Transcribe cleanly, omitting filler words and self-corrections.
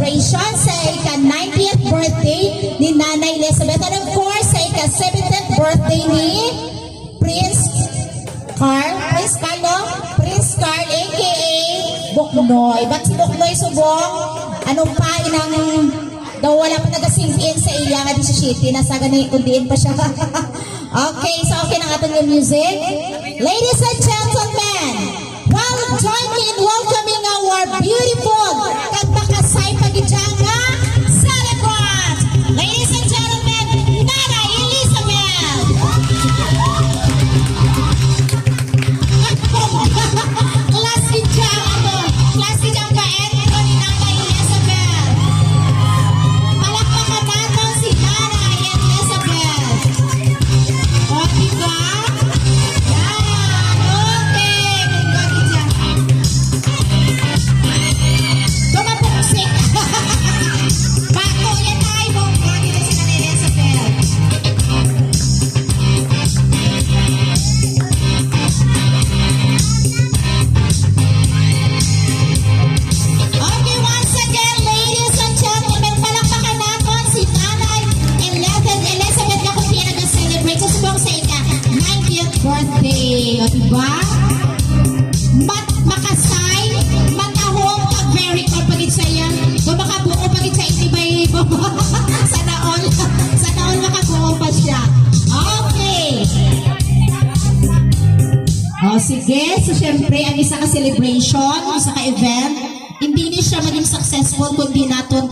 celebration sa ika-90th birthday ni Nanay Elizabeth. And of course, sa ika-70th birthday ni Prince Carl, Prince Carl, aka Buknoy. Ba't si Buknoy subong? Anong pain ang daw wala pa nag-sing in sa iya nga di sa city, nasa ganay kundiin pa siya. Okay, so okay na nga yung music. Ladies and gentlemen, well, join me in welcoming our beautiful kagmakasay pagidyaga celebrant. Ladies and gentlemen, Nanay Elizabeth. Class idyaga entro ni Nanay Elizabeth. Palakpakan natin si Nanay Elizabeth. O, diba? Yan. Okay. Kung dyan. Tumapuksik. Bato yan tayo. Kung dyan si Nanay Elizabeth. Okay, once again, ladies and gentlemen, palakpakan natin si Nanay Elizabeth na kung sino nag-celebrate sa subong sa ika-90th birthday. O, diba? Makasay, matahong, very cool pagit sa yan. Kung makabuo pagit sa itibay mo. Sana all makabuo pa siya. Okay. O, sige. So, syempre, ang isa ka celebration, isa ka event, hindi ni siya maging successful kung di natin